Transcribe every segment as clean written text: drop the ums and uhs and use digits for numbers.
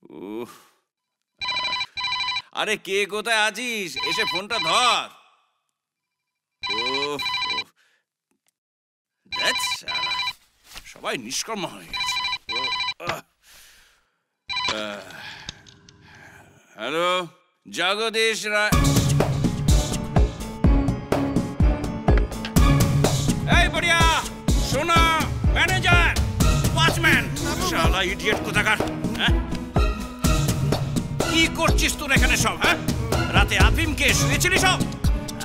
উফ, আরে কে কোথায় আছিস? এসে ফোনটা ধর। উফ, ধ্যাৎ শালা, সবাই নিষ্কর্ম হয়ে গেছে। হ্যালো, জগদীশ রায়। এই বড়িয়া, সোনা, ম্যানেজার, ওয়াচম্যান, শালা ইডিয়েট কোথাকার। হ্যাঁ, কি করছিস তোর এখানে সব? হ্যাঁ, রাতে আফিম কে শুয়েছিলি সব?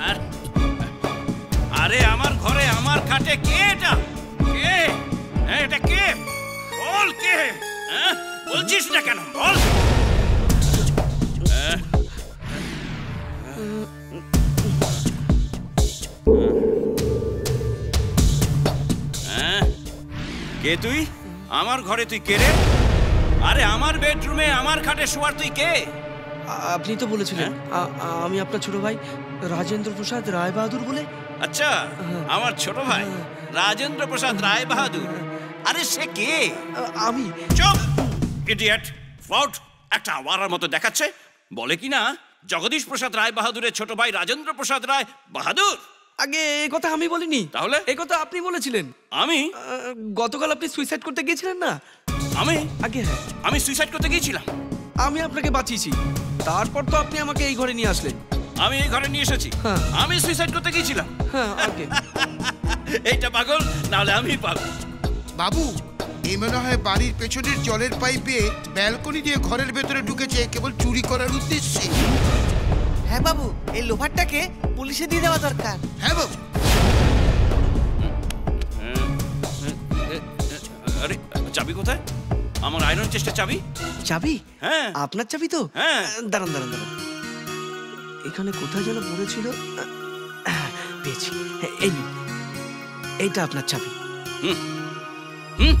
আর আরে আমার ঘরে আমার খাটে কে এটা? কে? হ্যাঁ, এটা কে? বল কে? হ্যাঁ, বলছিস না কেন? বল। কে তুই? আমার ঘরে তুই কে রে? আরে আমার বেডরুমে আমার খাটে শোয়ার তুই কে? আপনি তো বলেছিলেন আমি আপনার ছোট ভাই রাজেন্দ্র প্রসাদ রায় বাহাদুর বলে। আচ্ছা, আমার ছোট ভাই রাজেন্দ্র প্রসাদ রায় বাহাদুর। আরে সে কে? আমি। চুপ ইডিয়েট, ফ্লট, একটা আওয়ারার মতো দেখাচ্ছে। বলে কি না জগদীশ প্রসাদ রায় বাহাদুরের ছোট ভাই রাজেন্দ্র প্রসাদ রায় বাহাদুর। আগে এই কথা আমি বলিনি। তাহলে? এই কথা আপনি বলেছিলেন। আমি? গতকাল আপনি সুইসাইড করতে গিয়েছিলেন না? আমি? আগে হ্যাঁ, আমি সুইসাইড করতে গিয়েছিলাম। আমি আপনাকে বাঁচিয়েছি, তারপর তো আপনি আমাকে এই ঘরে নিয়ে আসলেন। আমি এই ঘরে নিয়ে এসেছি। আমি সুইসাইড করতে গিয়েছিলাম। হ্যাঁ, আগে এইটা পাগল, নাহলে আমি পাগল। বাবু, এই মনে হয় বাড়ির পেছনের জলের পাইপে ব্যালকনি দিয়ে ঘরের ভেতরে ঢুকেছে কেবল চুরি করার উদ্দেশ্যে। হ্যাঁ বাবু, এই লোভারটাকে পুলিশে দিয়ে দেওয়া দরকার। হ্যাঁ বাবু। আরে চাবি কোথায়? আমার আয়রন চেস্টের চাবি। চাবি? হ্যাঁ, আপনার চাবি তো। হ্যাঁ, দাঁড়ান দাঁড়ান দাঁড়ান, এখানে কোথায় যেন পড়েছিল, পেয়েছি। এই নিন, এইটা আপনার চাবি। হুম হুম।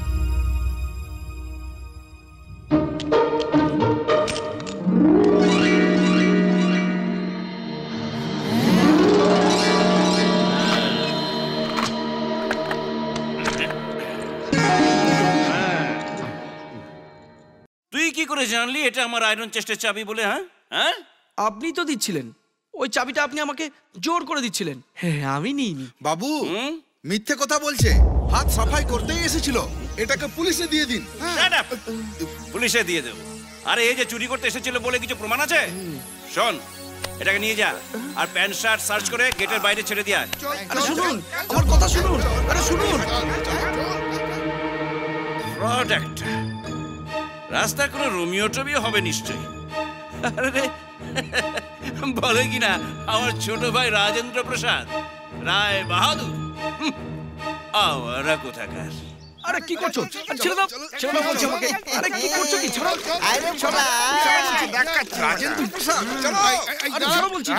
তুই কি করে জানলি এটা আমার আয়রন চেস্টের চাবি বলে? হ্যাঁ হ্যাঁ, আপনি তো দিচ্ছিলেন ওই চাবিটা, আপনি আমাকে জোর করে দিচ্ছিলেন। হ্যাঁ, আমি নিইনি। বাবু মিথ্যে কথা বলছে, হাত সাফাই করতেই এসেছিল। এটাকে পুলিশে দিয়ে দিন। পুলিশে দিয়ে দেবো? আরে এই যে চুরি করতে এসেছিল বলে কিছু প্রমাণ আছে? শোন, এটাকে নিয়ে যা আর প্যান্ট শার্ট সার্চ করে গেটের বাইরে ছেড়ে দিয়ে আয়। আরে শুনুন, আমার কথা শুনুন। আরে শুনুন। প্রোডাক্ট রাস্তায় কোনো রোমিও টবিও হবে নিশ্চয়ই। আরে বলে কিনা আমার ছোট ভাই রাজেন্দ্র প্রসাদ রায় বাহাদুর। আওয়ারা কোথাকার। আরে কি করছো? ছেড়ে দাও, ছেড়ে দাও বলছি আমাকে। আরে কি করছো? কি ছাড়ো। আরে ছোড়া, রাজেন্দ্র প্রসাদ, চলো। আরে ছাড়ো বলছি।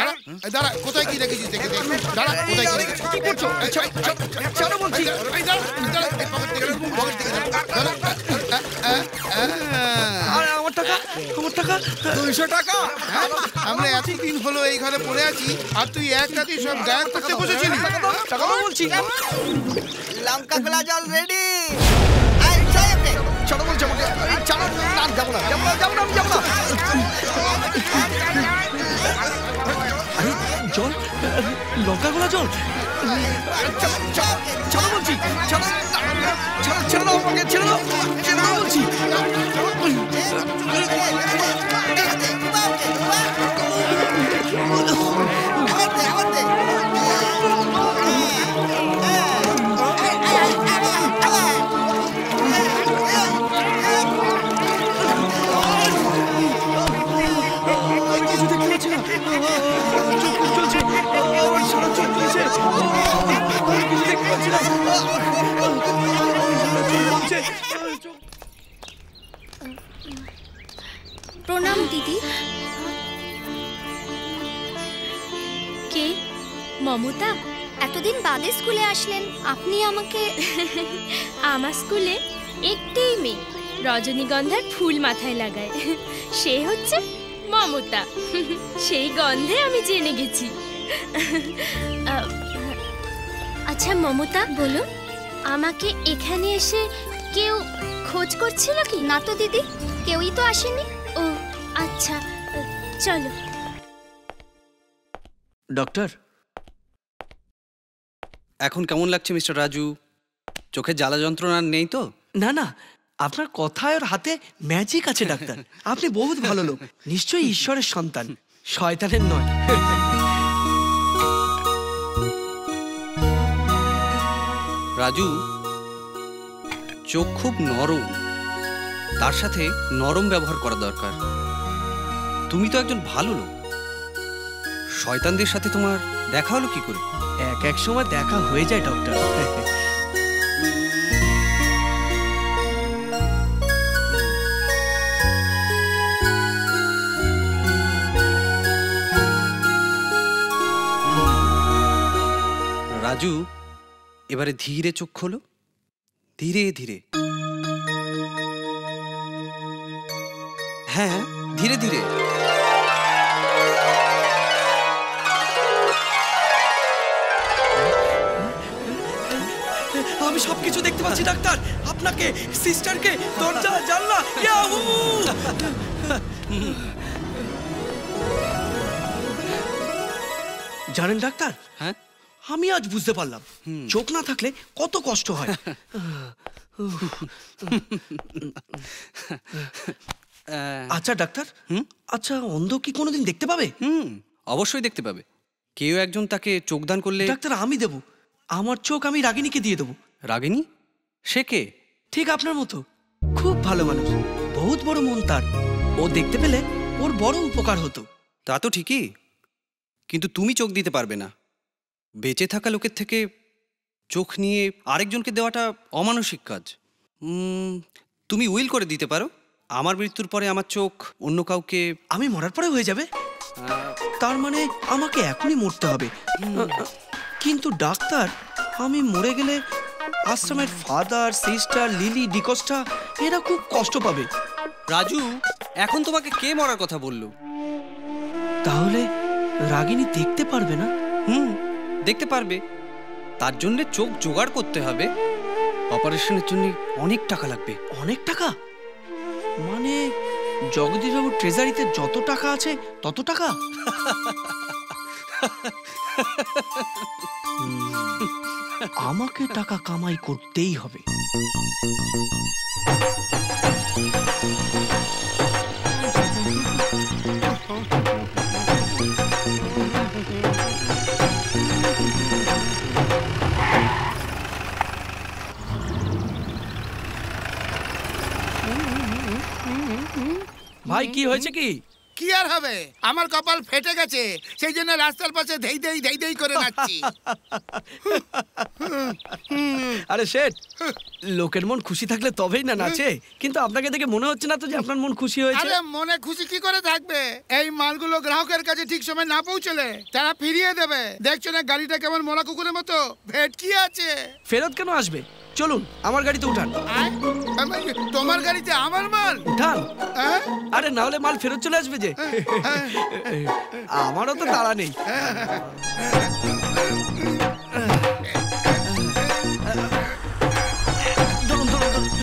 দাঁড়া, কোথায় কি রেখেছিস দেখে দেখ। দাঁড়া, কোথায় কি রেখেছিস? কি করছো? ছাড়ো বলছি। আরে আমার টাকা, আমার টাকা। 200 টাকা? আমরা এতদিন হলো এই ঘরে পড়ে আছি আর তুই এক রাতেই সব গায়েব করতে বসেছিলি। টাকা বলছি। লঙ্কা গোলা জল রেডি। ছাড়ো বলছি আমাকে। ছাড়ো না, যাবো না, যাবো না, যাবো না, আমি যাবো না। আরে জল, লঙ্কা গোলা জল। ছাড়ো বলছি, ছাড়ো, ছেড়ে দাও আমাকে, ছেড়ে দাও, ছেড়ে দাও বলছি। প্রণাম দিদি। কে? মমতা? এতদিন বাদে স্কুলে আসলেন আপনি আমাকে। আমার স্কুলে একটাই মেয়ে রজনীগন্ধার ফুল মাথায় লাগায়, সে হচ্ছে মমতা। সেই গন্ধে আমি জেনে গেছি। আচ্ছা মমতা, বলো, আমাকে এখানে এসে কেউ খোঁজ করছিল কি? না তো দিদি, কেউই তো আসেনি। ও আচ্ছা চলো। ডক্টর, এখন কেমন লাগছে মিস্টার রাজু? চোখের জ্বালা যন্ত্রণা আর নেই তো? না না, আপনার কথায় আর হাতে ম্যাজিক আছে ডাক্তার। আপনি বহুত ভালো লোক, নিশ্চয়ই ঈশ্বরের সন্তান, শয়তানের নয়। রাজু, চোখ খুব নরম, তার সাথে নরম ব্যবহার করা দরকার। তুমি তো একজন ভালো লোক, শয়তানদের সাথে তোমার দেখা হলো কি করে? এক এক সময় দেখা হয়ে যায় ডক্টর। রাজু, এবারে ধীরে চোখ খোলো, ধীরে ধীরে। হ্যাঁ, ধীরে ধীরে। আমি সবকিছু দেখতে পাচ্ছি ডাক্তার, আপনাকে, সিস্টারকে, দরজা, জানলা, ইয়াহু! জানেন ডাক্তার, হ্যাঁ, আমি আজ বুঝতে পারলাম চোখ না থাকলে কত কষ্ট হয়। আচ্ছা ডাক্তার, আচ্ছা অন্ধ কি কোনোদিন দেখতে পাবে? অবশ্যই দেখতে পাবে। কেউ একজন তাকে চোখদান করলে। ডাক্তার, আমি দেব আমার চোখ, আমি রাগিনীকে দিয়ে দেবো। রাগিনী? সে কে? ঠিক আপনার মতো, খুব ভালো মানুষ, বহুত বড় মন তার। ও দেখতে পেলে ওর বড় উপকার হতো। তা তো ঠিকই, কিন্তু তুমি চোখ দিতে পারবে না। বেঁচে থাকা লোকের থেকে চোখ নিয়ে আরেকজনকে দেওয়াটা অমানসিক কাজ। তুমি উইল করে দিতে পারো, আমার মৃত্যুর পরে আমার চোখ অন্য কাউকে। আমি মরার পরে হয়ে যাবে? তার মানে আমাকে এখনই মরতে হবে। কিন্তু ডাক্তার, আমি মরে গেলে আশ্রমের ফাদার, সিস্টার, লিলি, ডিকোস্টা এরা খুব কষ্ট পাবে। রাজু, এখন তোমাকে কে মরার কথা বললো? তাহলে রাগিনী দেখতে পারবে না? দেখতে পারবে, তার জন্য চোখ জোগাড় করতে হবে। অপারেশনের জন্য অনেক টাকা লাগবে। অনেক টাকা? মানে জগদীশবাবুর ট্রেজারিতে যত টাকা আছে তত টাকা? আমাকে টাকা কামাই করতেই হবে। ভাই, কি হয়েছে? কি কি আর হবে, আমার কপাল ফেটে গেছে, সেই জন্য রাস্তার পাশে ধেই ধেই করে নাচছি। আরে শেঠ, লোকের মন খুশি থাকলে তবেই না নাচে, কিন্তু আপনাকে দেখে মনে হচ্ছে না তো যে আপনার মন খুশি হয়েছে। আরে মনে খুশি কি করে থাকবে, এই মালগুলো গ্রাহকের কাছে ঠিক সময় না পৌঁছলে তারা ফিরিয়ে দেবে। দেখছো না গাড়িটা কেমন মরা কুকুরের মতো ভেটকি আছে। ফেরত কেন আসবে? চলুন আমার গাড়িতে উঠান। তোমার গাড়িতে আমার মাল? উঠান। আরে না হলে মাল ফেরত চলে আসবে যে। আমারও তো তাড়া নেই।